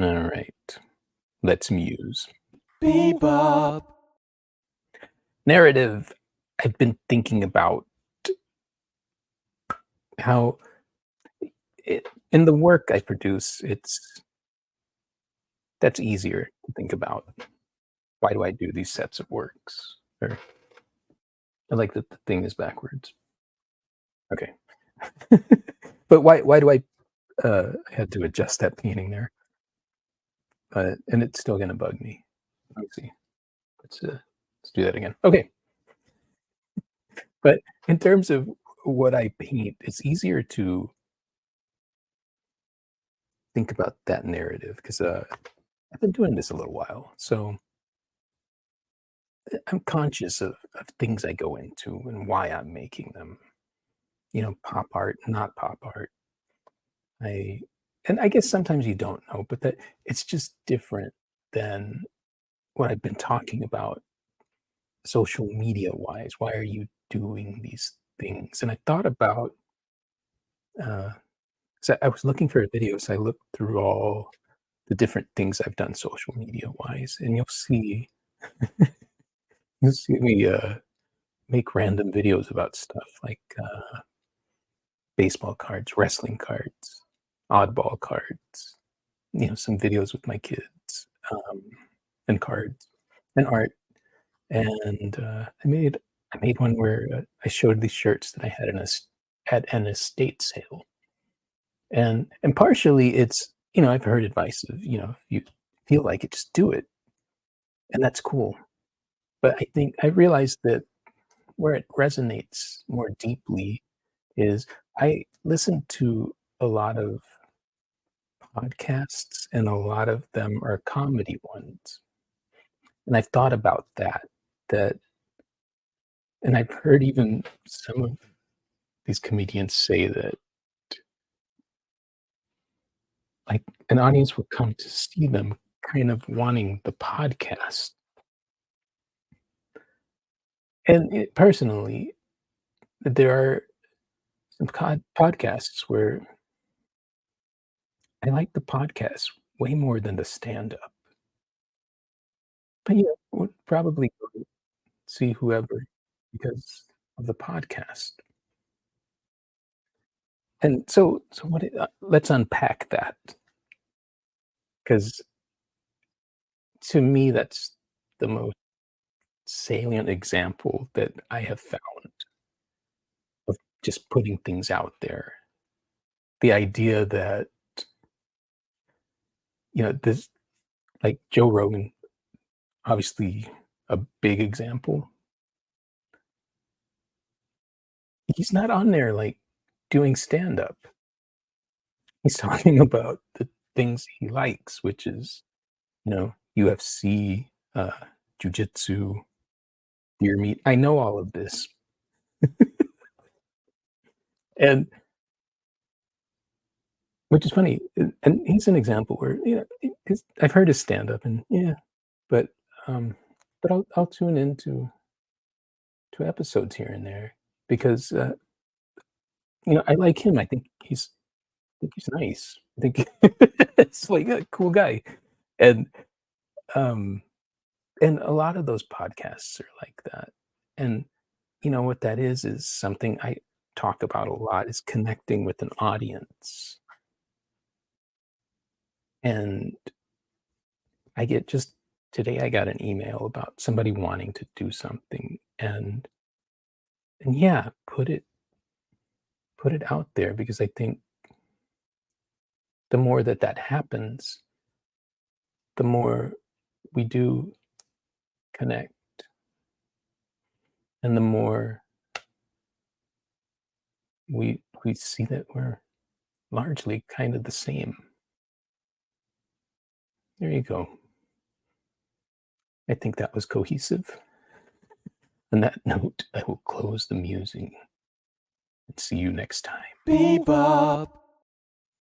All right. Let's muse. Bebop. Narrative. I've been thinking about how in the work I produce, that's easier to think about. Why do I do these sets of works? Or I like that the thing is backwards. Okay. But why do I had to adjust that meaning there? And it's still gonna bug me. Let me see. Let's do that again. Okay. But in terms of what I paint, it's easier to think about that narrative because I've been doing this a little while. So I'm conscious of things I go into and why I'm making them. Pop art, not pop art. I and I guess sometimes you don't know, but that it's just different than what I've been talking about social media wise. Why are you doing these things? And I thought about uh, so I was looking for a video, so I looked through all the different things I've done social media wise, and you'll see me make random videos about stuff like baseball cards, wrestling cards, oddball cards. Some videos with my kids, and cards and art. And I made one where I showed these shirts that I had at an estate sale, and partially it's I've heard advice of if you feel like it, just do it, and that's cool. But I think I realized that where it resonates more deeply is I listen to a lot of podcasts, and a lot of them are comedy ones. And I've thought about that, and I've heard even some of these comedians say that, like, an audience will come to see them kind of wanting the podcast. And personally, there are some podcasts where I like the podcast way more than the stand up. But would probably go see whoever because of the podcast. And so let's unpack that, because to me, that's the most salient example that I have found of just putting things out there. The idea that, this, like Joe Rogan, obviously a big example. He's not on there like doing stand up. He's talking about the things he likes, which is, UFC, jujitsu, deer meat. I know all of this. And which is funny, and he's an example where, 'cause I've heard his stand-up and yeah, but, I'll tune into episodes here and there because, I like him. I think he's nice. I think it's like a cool guy, and, um, and a lot of those podcasts are like that, and, what that is something I talk about a lot is connecting with an audience, and I get just today I got an email about somebody wanting to do something, and yeah, put it out there because I think the more that happens, the more we do connect, and the more we see that we're largely kind of the same. There you go. I think that was cohesive. On that note, I will close the musing and see you next time. Bebop.